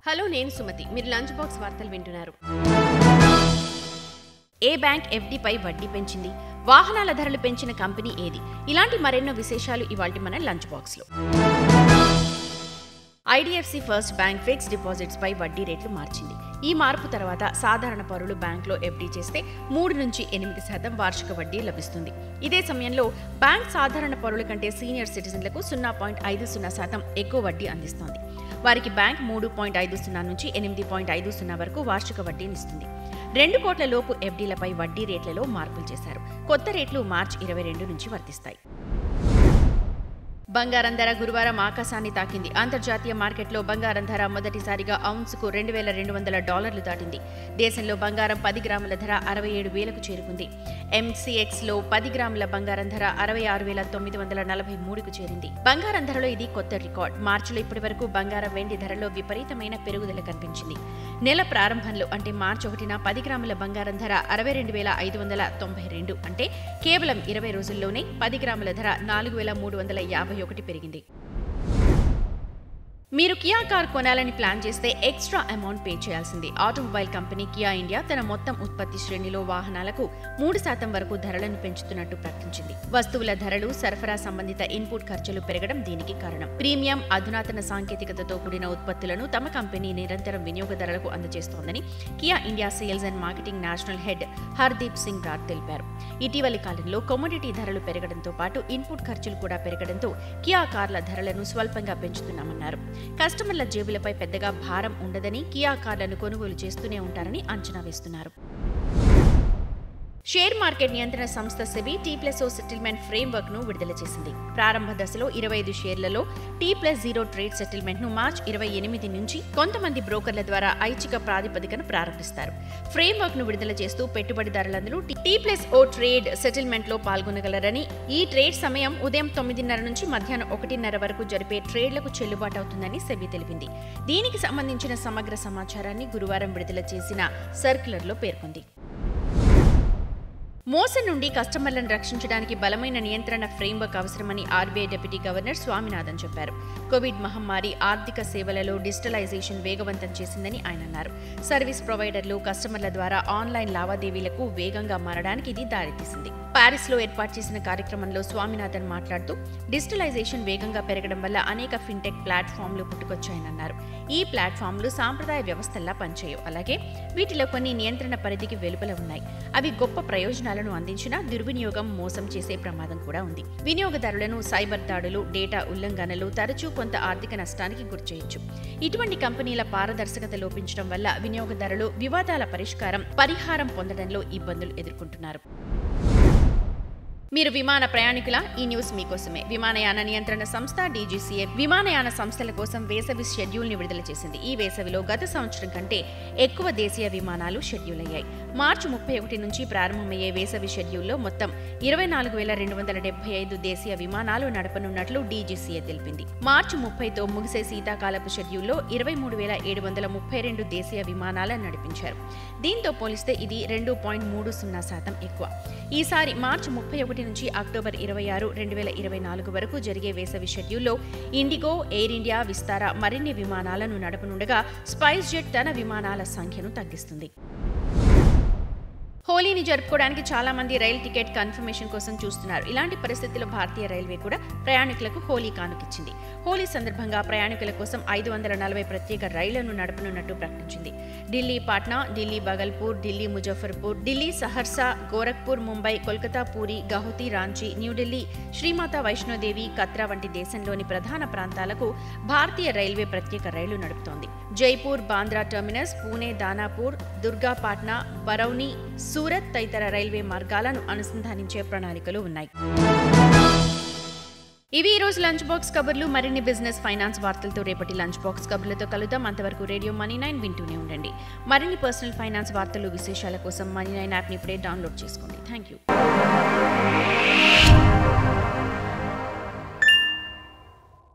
Hello నేను సుమతి. మీరు lunch box వార్తలు వింటున్నారు. ఏ బ్యాంక్ ఎఫ్డీపై వడ్డీ పెంచింది? వాహనాల ధరలు పెంచిన కంపెనీ ఏది? ఇలాంటి మరెన్నో విశేషాలు ఇవాల్టి మన లంచ్ బాక్స్లో. IDFC first bank fixed deposits పై వడ్డీ రేట్లు మార్చింది. ఈ మార్పు తర్వాత సాధారణ పౌరులు బ్యాంకులో ఎఫ్డీ చేస్తే 3 నుంచి 8% వార్షిక వడ్డీ లభిస్తుంది. ఇదే సమయంలో బ్యాంక్ సాధారణ పౌరుల కంటే సీనియర్ సిటిజన్లకు 0.50% ఎక్కువ వడ్డీ అందిస్తోంది. వారికి బ్యాంక్ 3.50 నుంచి 8.50 వరకు వార్షిక వడ్డీనిస్తుంది. 2 కోట్ల లోపు ఎఫ్డీలపై వడ్డీ రేట్లలో మార్పులు చేశారు. కొత్త రేట్లు మార్చి 22 నుంచి వర్తిస్తాయి. బంగారం ధర గురువారం ఆకాశాన్ని తాకింది. అంతర్జాతీయ మార్కెట్లో బంగారం ధర మొదటిసారిగా ఔన్స్కు $2,200 దాటింది. దేశంలో బంగారం 10 గ్రాముల ధర 67,000కు చేరుకుంది. ఎంసీఎక్స్లో 10 గ్రాముల బంగారం ధర 66,943కు చేరింది. బంగారం ధరలో ఇది కొత్త రికార్డ్. మార్చిలో ఇప్పటి వరకు బంగారం వెండి ధరలో విపరీతమైన పెరుగుదల కనిపించింది. నెల ప్రారంభంలో అంటే మార్చి 1న 10 గ్రాముల బంగారం ధర 62,592 అంటే కేవలం 20 రోజుల్లోనే 10 గ్రాముల ధర 4,351 పెరిగింది. మీరు కియా కార్ కొనాలని ప్లాన్ చేస్తే ఎక్స్ట్రా అమౌంట్ పే చేయాల్సింది. ఆటోమొబైల్ కంపెనీ కియా ఇండియా తన మొత్తం ఉత్పత్తి శ్రేణిలో వాహనాలకు 3% వరకు ధరలను పెంచుతున్నట్టు ప్రకటించింది. వస్తువుల ధరలు, సరఫరా సంబంధిత ఇన్పుట్ ఖర్చులు పెరగడం దీనికి కారణం. ప్రీమియం, అధునాతన సాంకేతికతతో కూడిన ఉత్పత్తులను తమ కంపెనీ నిరంతరం వినియోగదారులకు అందజేస్తోందని Kia India sales and marketing national head Hardeep Singh Rath తెలిపారు. ఇటీవలి కాలంలో కమోడిటీ ధరలు పెరగడంతో పాటు ఇన్పుట్ ఖర్చులు కూడా పెరగడంతో కియా కార్ల ధరలను స్వల్పంగా పెంచుతున్నామన్నారు. కస్టమర్ల జేబులపై పెద్దగా భారం ఉండదని, కియా కార్లను కొనుగోలు చేస్తూనే ఉంటారని అంచనా వేస్తున్నారు. షేర్ మార్కెట్ నియంత్రణ సంస్థ సెబీ T+0 సెటిల్మెంట్ ఫ్రేమ్వర్క్ ను విడుదల చేసింది. ప్రారంభ దశలో 25 షేర్లలో T+0 ట్రేడ్ సెటిల్మెంట్ ను మార్చి 28 నుంచి కొంతమంది బ్రోకర్ల ద్వారా ఐచ్ఛిక ప్రాతిపదికన ప్రారంభిస్తారు. ఫ్రేమ్వర్క్ ను విడుదల చేస్తూ పెట్టుబడిదారులందరూ T+0 ట్రేడ్ సెటిల్మెంట్ లో పాల్గొనగలరని, ఈ ట్రేడ్ సమయం ఉదయం 9:30 నుంచి మధ్యాహ్నం 1:30 వరకు జరిపే ట్రేడ్లకు చెల్లుబాటు అవుతుందని సెబీ తెలిపింది. దీనికి సంబంధించిన సమగ్ర సమాచారాన్ని గురువారం విడుదల చేసిన సర్క్యులర్లో పేర్కొంది. మోసం నుండి కస్టమర్లను రక్షించడానికి బలమైన నియంత్రణ ఫ్రేమ్వర్క్ అవసరమని ఆర్బీఐ డిప్యూటీ గవర్నర్ స్వామినాథన్ చెప్పారు. కోవిడ్ మహమ్మారి ఆర్థిక సేవలలో డిజిటలైజేషన్ వేగవంతం చేసిందని ఆయన అన్నారు. సర్వీస్ ప్రొవైడర్లు కస్టమర్ల ద్వారా ఆన్లైన్ లావాదేవీలకు వేగంగా మారడానికి ఇది దారితీసింది. పారిస్లో ఏర్పాటు చేసిన కార్యక్రమంలో స్వామినాథన్ మాట్లాడుతూ డిజిటలైజేషన్ వేగంగా పెరగడం వల్ల అనేక ఫిన్టెక్ ప్లాట్ఫామ్లు పుట్టుకొచ్చాయన్నారు. ఈ ప్లాట్ఫామ్లు సాంప్రదాయ వ్యవస్థల్లా పనిచేయవు. అలాగే వీటిలో కొన్ని నియంత్రణ పరిధికి వెలుపల ఉన్నాయి. అవి గొప్ప ప్రయోజనాలను అందించినా దుర్వినియోగం, మోసం చేసే ప్రమాదం కూడా ఉంది. వినియోగదారులను సైబర్ దాడులు, డేటా ఉల్లంఘనలు తరచూ కొంత ఆర్థిక నష్టానికి గురిచేయొచ్చు. ఇటువంటి కంపెనీల పారదర్శకత లోపించడం వల్ల వినియోగదారులు వివాదాల పరిహారం పొందడంలో ఇబ్బందులు ఎదుర్కొంటున్నారు. మీరు విమాన ప్రయాణికుల ఈ న్యూస్ మీకోసమే. విమానయాన నియంత్రణ సంస్థ DGCA విమానయాన సంస్థల కోసం వేసవి షెడ్యూల్ ని విడుదల చేసింది. ఈ వేసవిలో గత సంవత్సరం కంటే ఎక్కువ దేశీయ విమానాలు షెడ్యూల్ అయ్యాయి. మార్చి 31 నుంచి ప్రారంభమయ్యే వేసవి షెడ్యూల్లో మొత్తం 24,275 దేశీయ విమానాలు నడపనున్నట్లు DGCA తెలిపింది. మార్చి 30తో ముగిసే శీతాకాలపు షెడ్యూల్లో 23,732 దేశీయ విమానాలను నడిపించారు. దీంతో పోలిస్తే ఇది 2.30% ఎక్కువ. ఈసారి మార్చి 31 నుంచి అక్టోబర్ 26, 2024 వరకు జరిగే వేసవి షెడ్యూల్లో ఇండిగో, ఎయిర్ ఇండియా, విస్తారా మరిన్ని విమానాలను నడపనుండగా స్పైస్ జెట్ తన విమానాల సంఖ్యను తగ్గిస్తుంది. హోలీని జరుపుకోవడానికి చాలా మంది రైలు టికెట్ కన్ఫర్మేషన్ కోసం చూస్తున్నారు. ఇలాంటి పరిస్థితుల్లో భారతీయ రైల్వే కూడా ప్రయాణికులకు హోలీ కానుకిచ్చింది. హోలీ సందర్భంగా ప్రయాణికుల కోసం 540 ప్రత్యేక రైళ్లను నడపనున్నట్టు ప్రకటించింది. ఢిల్లీ పాట్నా, ఢిల్లీ బగల్పూర్, ఢిల్లీ ముజఫర్పూర్, ఢిల్లీ సహర్సా, గోరఖ్పూర్, ముంబై, కోల్కతా, పూరి, గౌహతి, రాంచీ, న్యూఢిల్లీ, శ్రీమాతా వైష్ణోదేవి, కత్రా వంటి దేశంలోని ప్రధాన ప్రాంతాలకు భారతీయ రైల్వే ప్రత్యేక రైళ్లు నడుపుతోంది. జైపూర్, బాంద్రా టెర్మినస్, పూణే, దానాపూర్, దుర్గా, పాట్నా, బరౌని, సూరత్ తదితర రైల్వే మార్గాలను అనుసంధానించే ప్రణాళికలు ఉన్నాయి. ఇవి ఈ రోజు లంచ్ బాక్స్ కబుర్లు. మరిన్ని బిజినెస్, ఫైనాన్స్ వార్తలతో రేపటి లంచ్ బాక్స్ కబుర్లతో కలుద్దాం. అంతవరకు రేడియో Money9 వింటూనే ఉండండి. మరిన్ని పర్సనల్ ఫైనాన్స్ వార్తలు, విశేషాల కోసం Money9 యాప్ని ఇప్పుడే డౌన్లోడ్ చేసుకోండి. Thank you.